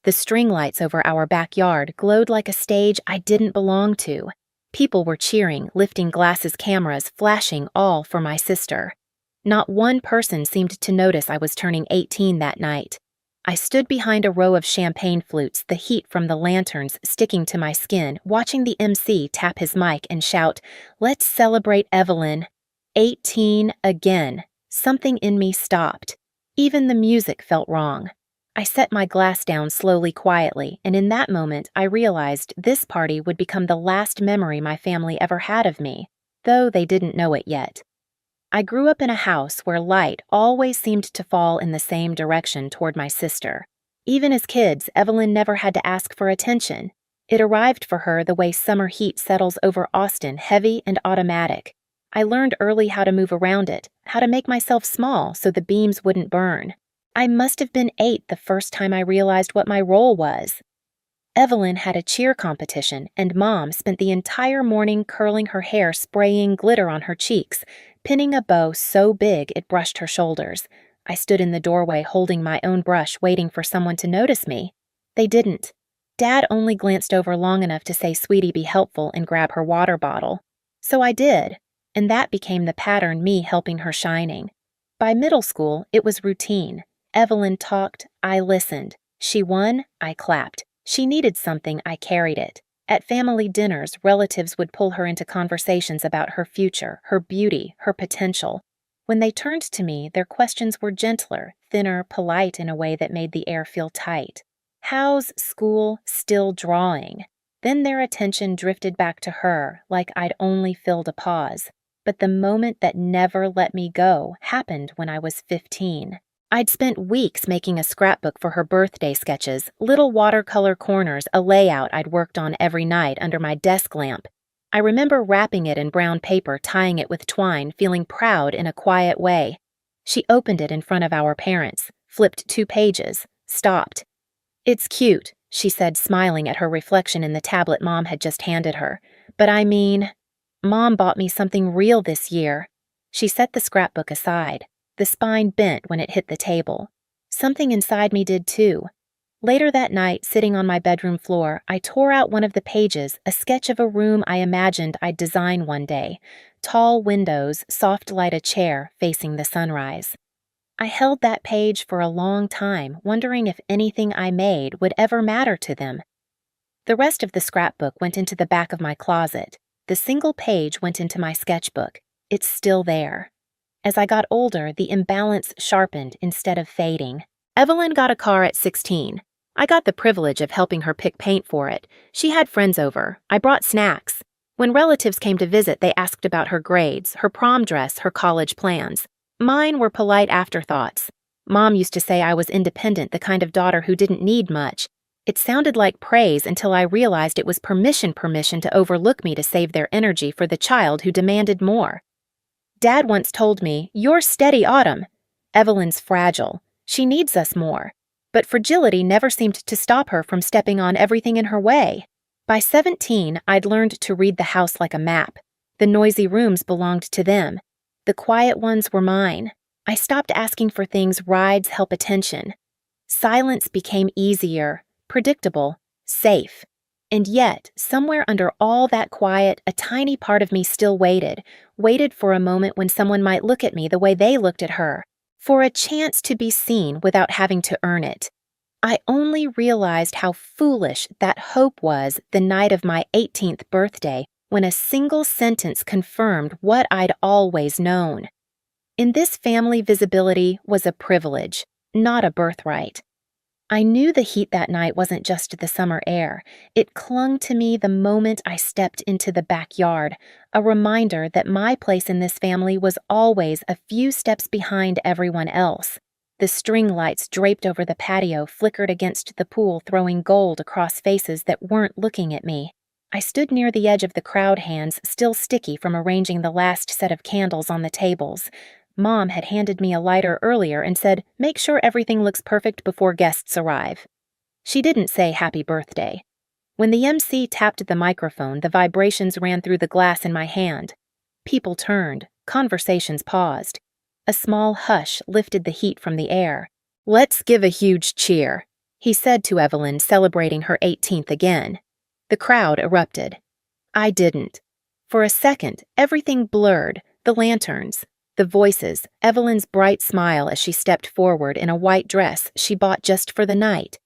The string lights over our backyard glowed like a stage I didn't belong to. People were cheering, lifting glasses, cameras, flashing, all for my sister. Not one person seemed to notice I was turning 18 that night. I stood behind a row of champagne flutes, the heat from the lanterns sticking to my skin, watching the MC tap his mic and shout, "Let's celebrate Evelyn." 18 again. Something in me stopped. Even the music felt wrong. I set my glass down slowly, quietly, and in that moment I realized this party would become the last memory my family ever had of me, though they didn't know it yet. I grew up in a house where light always seemed to fall in the same direction toward my sister. Even as kids, Evelyn never had to ask for attention. It arrived for her the way summer heat settles over Austin, heavy and automatic. I learned early how to move around it, how to make myself small so the beams wouldn't burn. I must have been 8 the first time I realized what my role was. Evelyn had a cheer competition, and Mom spent the entire morning curling her hair, spraying glitter on her cheeks, pinning a bow so big it brushed her shoulders. I stood in the doorway holding my own brush, waiting for someone to notice me. They didn't. Dad only glanced over long enough to say, "Sweetie, be helpful," and grab her water bottle. So I did, and that became the pattern, me helping her shining. By middle school, it was routine. Evelyn talked, I listened. She won, I clapped. She needed something, I carried it. At family dinners, relatives would pull her into conversations about her future, her beauty, her potential. When they turned to me, their questions were gentler, thinner, polite in a way that made the air feel tight. "How's school?" Still drawing. Then their attention drifted back to her, like I'd only filled a pause. But the moment that never let me go happened when I was 15. I'd spent weeks making a scrapbook for her birthday sketches, little watercolor corners, a layout I'd worked on every night under my desk lamp. I remember wrapping it in brown paper, tying it with twine, feeling proud in a quiet way. She opened it in front of our parents, flipped 2 pages, stopped. "It's cute," she said, smiling at her reflection in the tablet Mom had just handed her. "But I mean, Mom bought me something real this year." She set the scrapbook aside. The spine bent when it hit the table. Something inside me did too. Later that night, sitting on my bedroom floor, I tore out one of the pages, a sketch of a room I imagined I'd design one day. Tall windows, soft light, a chair facing the sunrise. I held that page for a long time, wondering if anything I made would ever matter to them. The rest of the scrapbook went into the back of my closet. The single page went into my sketchbook. It's still there. As I got older, the imbalance sharpened instead of fading. Evelyn got a car at 16. I got the privilege of helping her pick paint for it. She had friends over. I brought snacks. When relatives came to visit, they asked about her grades, her prom dress, her college plans. Mine were polite afterthoughts. Mom used to say I was independent, the kind of daughter who didn't need much. It sounded like praise until I realized it was permission to overlook me to save their energy for the child who demanded more. Dad once told me, "You're steady, Autumn. Evelyn's fragile. She needs us more." But fragility never seemed to stop her from stepping on everything in her way. By 17, I'd learned to read the house like a map. The noisy rooms belonged to them. The quiet ones were mine. I stopped asking for things, rides, help, attention. Silence became easier, predictable, safe. And yet, somewhere under all that quiet, a tiny part of me still waited for a moment when someone might look at me the way they looked at her, for a chance to be seen without having to earn it. I only realized how foolish that hope was the night of my 18th birthday, when a single sentence confirmed what I'd always known. In this family, visibility was a privilege, not a birthright. I knew the heat that night wasn't just the summer air. It clung to me the moment I stepped into the backyard, a reminder that my place in this family was always a few steps behind everyone else. The string lights draped over the patio flickered against the pool, throwing gold across faces that weren't looking at me. I stood near the edge of the crowd, hands still sticky from arranging the last set of candles on the tables. Mom had handed me a lighter earlier and said, "Make sure everything looks perfect before guests arrive." She didn't say happy birthday. When the MC tapped the microphone, the vibrations ran through the glass in my hand. People turned. Conversations paused. A small hush lifted the heat from the air. "Let's give a huge cheer," he said to Evelyn, celebrating her 18th again. The crowd erupted. I didn't. For a second, everything blurred, the lanterns, the voices, Evelyn's bright smile as she stepped forward in a white dress she bought just for the night.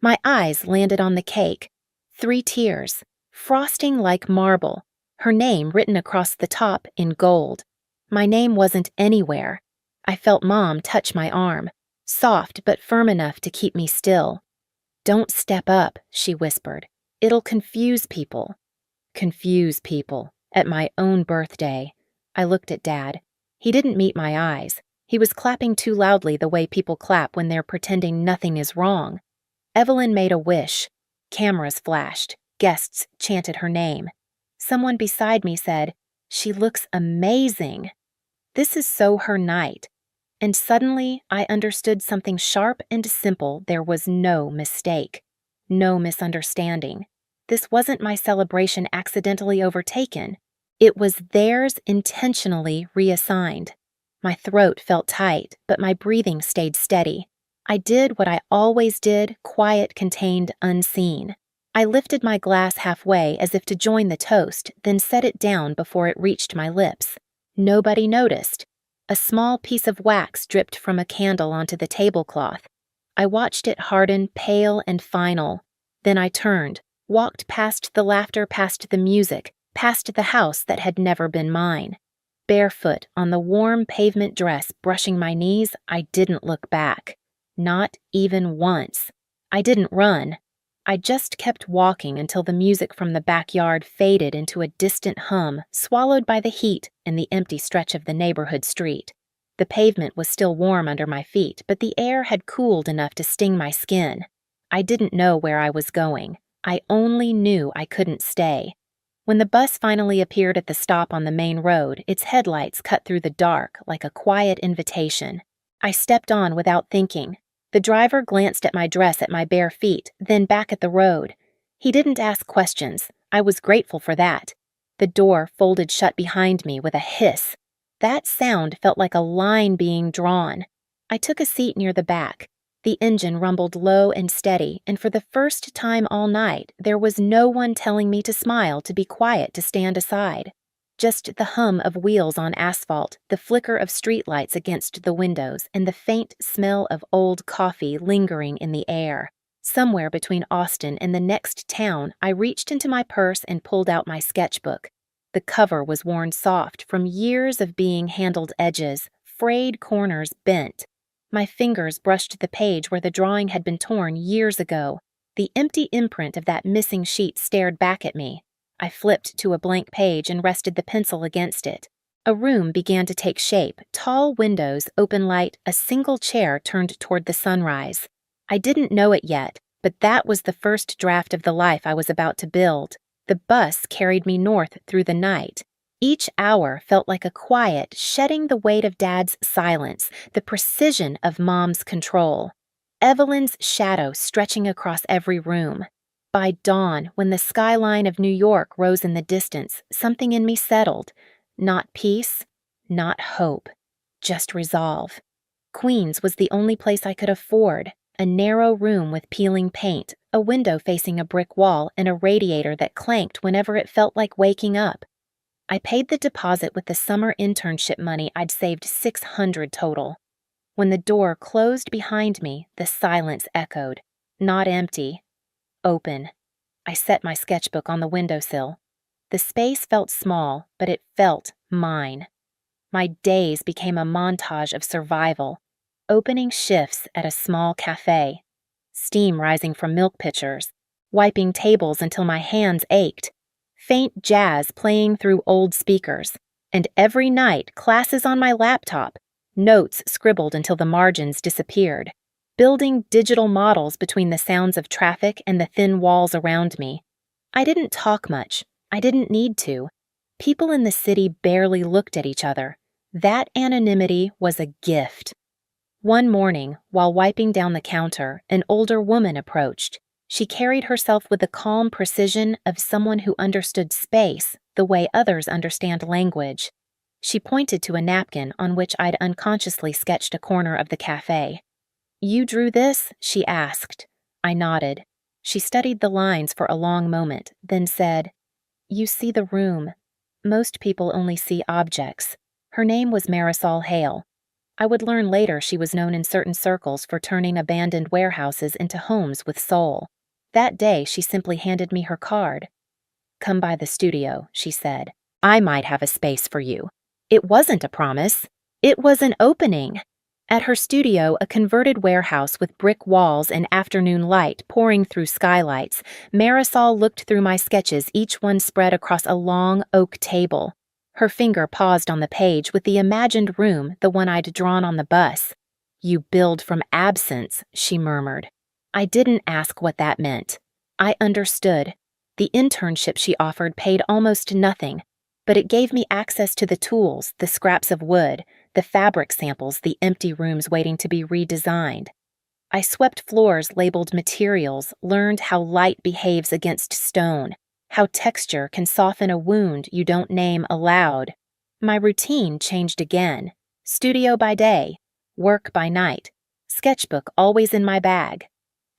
My eyes landed on the cake. 3 tiers, frosting like marble, her name written across the top in gold. My name wasn't anywhere. I felt Mom touch my arm, soft but firm enough to keep me still. "Don't step up," she whispered. "It'll confuse people." Confuse people. At my own birthday. I looked at Dad. He didn't meet my eyes. He was clapping too loudly the way people clap when they're pretending nothing is wrong. Evelyn made a wish. Cameras flashed. Guests chanted her name. Someone beside me said, "She looks amazing." This is so her night. And suddenly I understood something sharp and simple. There was no mistake. No misunderstanding. This wasn't my celebration accidentally overtaken. It was theirs intentionally reassigned. My throat felt tight, but my breathing stayed steady. I did what I always did, quiet, contained, unseen. I lifted my glass halfway as if to join the toast, then set it down before it reached my lips. Nobody noticed. A small piece of wax dripped from a candle onto the tablecloth. I watched it harden pale and final. Then I turned, walked past the laughter, past the music, past the house that had never been mine. Barefoot on the warm pavement dress brushing my knees, I didn't look back. Not even once. I didn't run. I just kept walking until the music from the backyard faded into a distant hum, swallowed by the heat and the empty stretch of the neighborhood street. The pavement was still warm under my feet, but the air had cooled enough to sting my skin. I didn't know where I was going. I only knew I couldn't stay. When the bus finally appeared at the stop on the main road, its headlights cut through the dark like a quiet invitation. I stepped on without thinking. The driver glanced at my dress at my bare feet, then back at the road. He didn't ask questions. I was grateful for that. The door folded shut behind me with a hiss. That sound felt like a line being drawn. I took a seat near the back. The engine rumbled low and steady, and for the first time all night, there was no one telling me to smile, to be quiet, to stand aside. Just the hum of wheels on asphalt, the flicker of streetlights against the windows, and the faint smell of old coffee lingering in the air. Somewhere between Austin and the next town, I reached into my purse and pulled out my sketchbook. The cover was worn soft from years of being handled edges, frayed corners bent. My fingers brushed the page where the drawing had been torn years ago. The empty imprint of that missing sheet stared back at me. I flipped to a blank page and rested the pencil against it. A room began to take shape, tall windows, open light, a single chair turned toward the sunrise. I didn't know it yet, but that was the first draft of the life I was about to build. The bus carried me north through the night. Each hour felt like a quiet, shedding the weight of Dad's silence, the precision of Mom's control. Evelyn's shadow stretching across every room. By dawn, when the skyline of New York rose in the distance, something in me settled. Not peace, not hope, just resolve. Queens was the only place I could afford. A narrow room with peeling paint, a window facing a brick wall, and a radiator that clanked whenever it felt like waking up. I paid the deposit with the summer internship money I'd saved, $600 total. When the door closed behind me, the silence echoed. Not empty. Open. I set my sketchbook on the windowsill. The space felt small, but it felt mine. My days became a montage of survival. Opening shifts at a small cafe. Steam rising from milk pitchers. Wiping tables until my hands ached. Faint jazz playing through old speakers. And every night, classes on my laptop. Notes scribbled until the margins disappeared. Building digital models between the sounds of traffic and the thin walls around me. I didn't talk much. I didn't need to. People in the city barely looked at each other. That anonymity was a gift. One morning, while wiping down the counter, an older woman approached. She carried herself with the calm precision of someone who understood space the way others understand language. She pointed to a napkin on which I'd unconsciously sketched a corner of the cafe. "You drew this?" she asked. I nodded. She studied the lines for a long moment, then said, "You see the room. Most people only see objects." Her name was Marisol Hale. I would learn later she was known in certain circles for turning abandoned warehouses into homes with soul. That day, she simply handed me her card. "Come by the studio," she said. "I might have a space for you." It wasn't a promise. It was an opening. At her studio, a converted warehouse with brick walls and afternoon light pouring through skylights, Marisol looked through my sketches, each one spread across a long oak table. Her finger paused on the page with the imagined room, the one I'd drawn on the bus. "You build from absence," she murmured. I didn't ask what that meant. I understood. The internship she offered paid almost nothing, but it gave me access to the tools, the scraps of wood, the fabric samples, the empty rooms waiting to be redesigned. I swept floors labeled materials, learned how light behaves against stone, how texture can soften a wound you don't name aloud. My routine changed again. Studio by day, work by night, sketchbook always in my bag.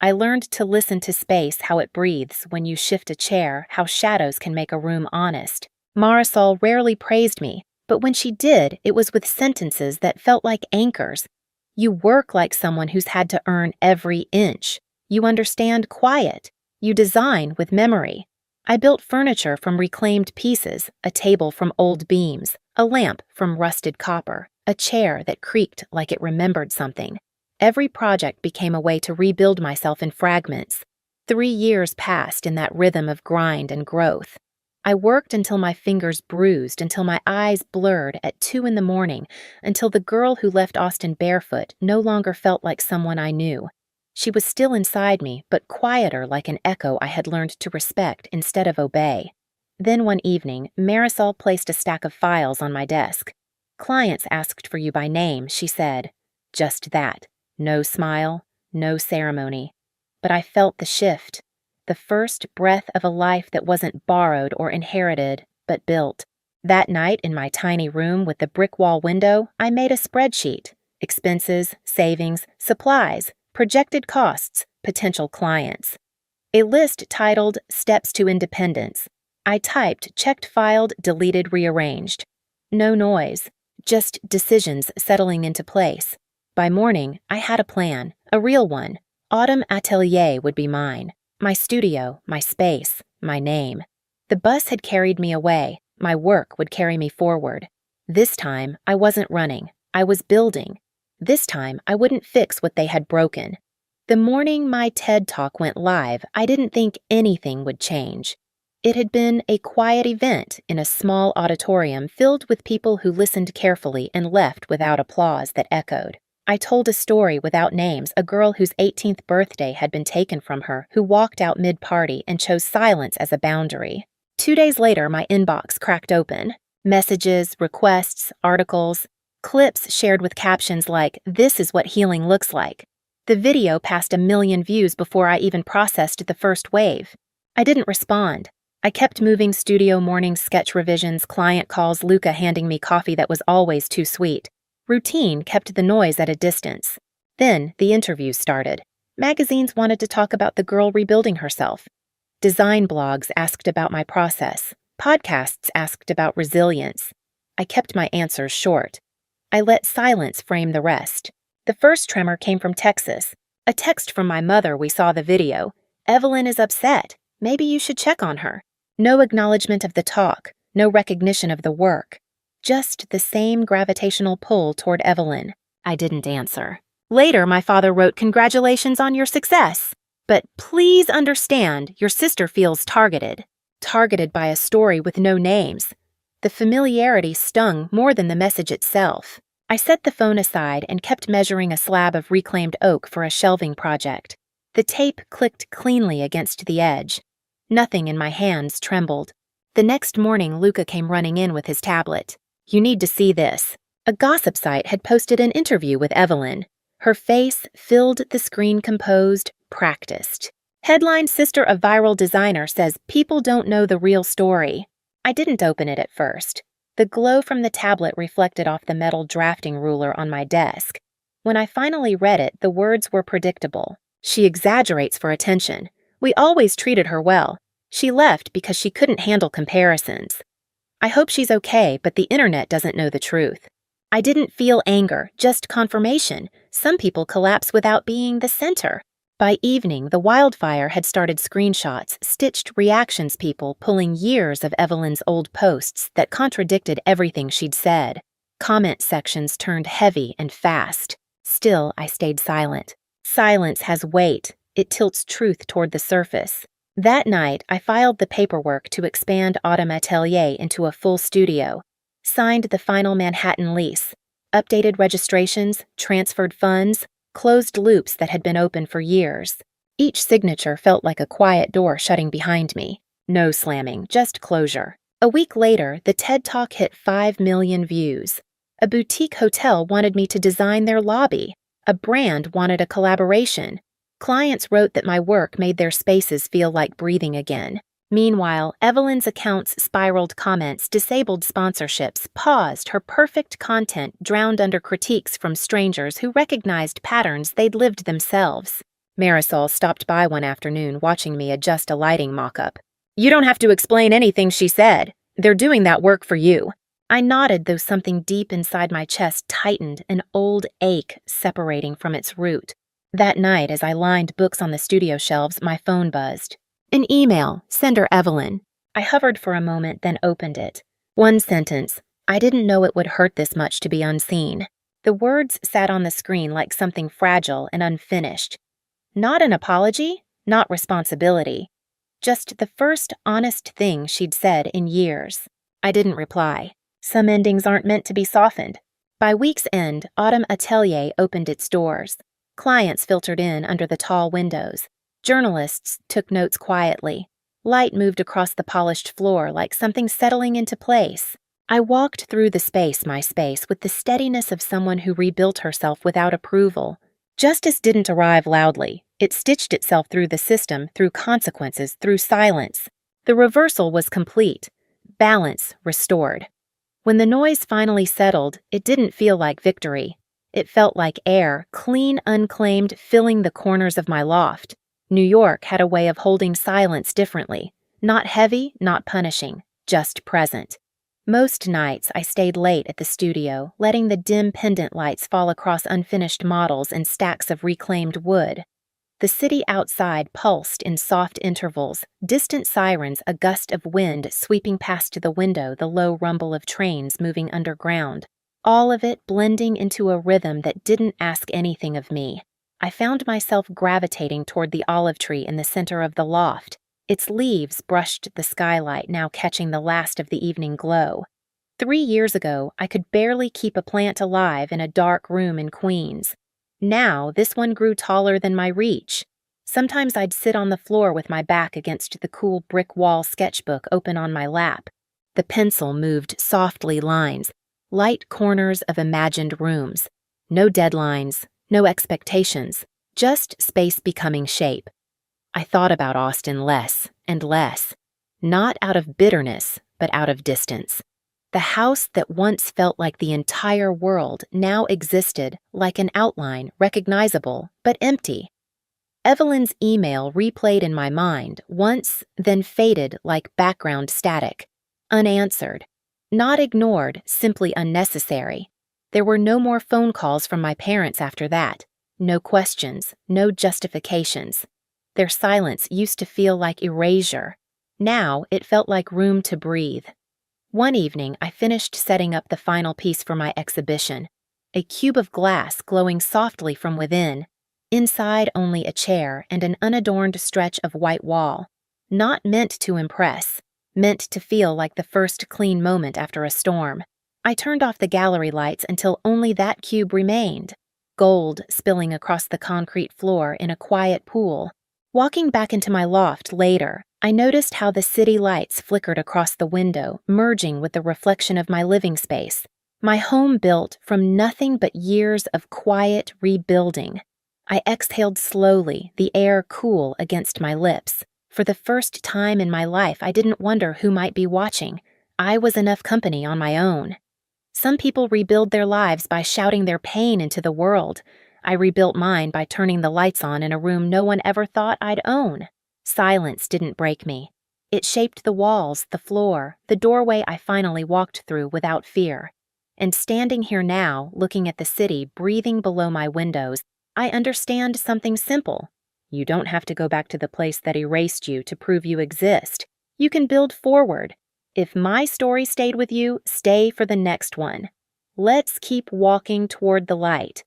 I learned to listen to space, how it breathes when you shift a chair, how shadows can make a room honest. Marisol rarely praised me, but when she did, it was with sentences that felt like anchors. "You work like someone who's had to earn every inch. You understand quiet. You design with memory." I built furniture from reclaimed pieces, a table from old beams, a lamp from rusted copper, a chair that creaked like it remembered something. Every project became a way to rebuild myself in fragments. 3 years passed in that rhythm of grind and growth. I worked until my fingers bruised, until my eyes blurred at 2 in the morning, until the girl who left Austin barefoot no longer felt like someone I knew. She was still inside me, but quieter, like an echo I had learned to respect instead of obey. Then one evening, Marisol placed a stack of files on my desk. "Clients asked for you by name," she said. Just that. No smile, no ceremony. But I felt the shift. The first breath of a life that wasn't borrowed or inherited, but built. That night, in my tiny room with the brick wall window, I made a spreadsheet. Expenses, savings, supplies, projected costs, potential clients. A list titled "Steps to Independence." I typed, checked, filed, deleted, rearranged. No noise, just decisions settling into place. By morning, I had a plan, a real one. Autumn Atelier would be mine. My studio, my space, my name. The bus had carried me away. My work would carry me forward. This time, I wasn't running. I was building. This time, I wouldn't fix what they had broken. The morning my TED Talk went live, I didn't think anything would change. It had been a quiet event in a small auditorium filled with people who listened carefully and left without applause that echoed. I told a story without names, a girl whose 18th birthday had been taken from her, who walked out mid-party and chose silence as a boundary. 2 days later, my inbox cracked open. Messages, requests, articles, clips shared with captions like, "This is what healing looks like." The video passed 1 million views before I even processed the first wave. I didn't respond. I kept moving: studio mornings, sketch revisions, client calls, Luca handing me coffee that was always too sweet. Routine kept the noise at a distance. Then the interviews started. Magazines wanted to talk about the girl rebuilding herself. Design blogs asked about my process. Podcasts asked about resilience. I kept my answers short. I let silence frame the rest. The first tremor came from Texas. A text from my mother: "We saw the video. Evelyn is upset. Maybe you should check on her." No acknowledgement of the talk, no recognition of the work. Just the same gravitational pull toward Evelyn. I didn't answer. Later, my father wrote, "Congratulations on your success. But please understand, your sister feels targeted. Targeted by a story with no names." The familiarity stung more than the message itself. I set the phone aside and kept measuring a slab of reclaimed oak for a shelving project. The tape clicked cleanly against the edge. Nothing in my hands trembled. The next morning, Luca came running in with his tablet. "You need to see this." A gossip site had posted an interview with Evelyn. Her face filled the screen, composed, practiced. Headline: "Sister of viral designer says people don't know the real story." I didn't open it at first. The glow from the tablet reflected off the metal drafting ruler on my desk. When I finally read it, the words were predictable. She exaggerates for attention. We always treated her well. She left because she couldn't handle comparisons. I hope she's okay, but the internet doesn't know the truth. I didn't feel anger, just confirmation. Some people collapse without being the center. By evening, the wildfire had started screenshots, stitched reactions people pulling years of Evelyn's old posts that contradicted everything she'd said. Comment sections turned heavy and fast. Still, I stayed silent. Silence has weight. It tilts truth toward the surface. That night, I filed the paperwork to expand Autumn Atelier into a full studio, signed the final Manhattan lease, updated registrations, transferred funds, closed loops that had been open for years. Each signature felt like a quiet door shutting behind me. No slamming, just closure. A week later, the TED Talk hit 5 million views. A boutique hotel wanted me to design their lobby. A brand wanted a collaboration. Clients wrote that my work made their spaces feel like breathing again. Meanwhile, Evelyn's account's spiraled comments disabled sponsorships, paused, her perfect content drowned under critiques from strangers who recognized patterns they'd lived themselves. Marisol stopped by one afternoon watching me adjust a lighting mock-up. "You don't have to explain anything she said. They're doing that work for you." I nodded, though something deep inside my chest tightened, an old ache separating from its root. That night, as I lined books on the studio shelves, my phone buzzed. An email, sender Evelyn. I hovered for a moment, then opened it. One sentence. I didn't know it would hurt this much to be unseen. The words sat on the screen like something fragile and unfinished. Not an apology, not responsibility. Just the first honest thing she'd said in years. I didn't reply. Some endings aren't meant to be softened. By week's end, Autumn Atelier opened its doors. Clients filtered in under the tall windows. Journalists took notes quietly. Light moved across the polished floor like something settling into place. I walked through the space, my space, with the steadiness of someone who rebuilt herself without approval. Justice didn't arrive loudly. It stitched itself through the system, through consequences, through silence. The reversal was complete. Balance restored. When the noise finally settled, it didn't feel like victory. It felt like air, clean, unclaimed, filling the corners of my loft. New York had a way of holding silence differently. Not heavy, not punishing, just present. Most nights, I stayed late at the studio, letting the dim pendant lights fall across unfinished models and stacks of reclaimed wood. The city outside pulsed in soft intervals, distant sirens, a gust of wind sweeping past the window, the low rumble of trains moving underground. All of it blending into a rhythm that didn't ask anything of me. I found myself gravitating toward the olive tree in the center of the loft. Its leaves brushed the skylight, now catching the last of the evening glow. 3 years ago, I could barely keep a plant alive in a dark room in Queens. Now, this one grew taller than my reach. Sometimes I'd sit on the floor with my back against the cool brick wall sketchbook open on my lap. The pencil moved softly lines, light corners of imagined rooms. No deadlines, no expectations, just space becoming shape. I thought about Austin less and less, not out of bitterness, but out of distance. The house that once felt like the entire world now existed like an outline, recognizable, but empty. Evelyn's email replayed in my mind once, then faded like background static. Unanswered. Not ignored, simply unnecessary. There were no more phone calls from my parents after that. No questions, no justifications. Their silence used to feel like erasure. Now it felt like room to breathe. One evening, I finished setting up the final piece for my exhibition. A cube of glass glowing softly from within. Inside only a chair and an unadorned stretch of white wall. Not meant to impress. Meant to feel like the first clean moment after a storm. I turned off the gallery lights until only that cube remained. Gold spilling across the concrete floor in a quiet pool. Walking back into my loft later, I noticed how the city lights flickered across the window, merging with the reflection of my living space. My home built from nothing but years of quiet rebuilding. I exhaled slowly, the air cool against my lips. For the first time in my life, I didn't wonder who might be watching. I was enough company on my own. Some people rebuild their lives by shouting their pain into the world. I rebuilt mine by turning the lights on in a room no one ever thought I'd own. Silence didn't break me. It shaped the walls, the floor, the doorway I finally walked through without fear. And standing here now, looking at the city breathing below my windows, I understand something simple. You don't have to go back to the place that erased you to prove you exist. You can build forward. If my story stayed with you, stay for the next one. Let's keep walking toward the light.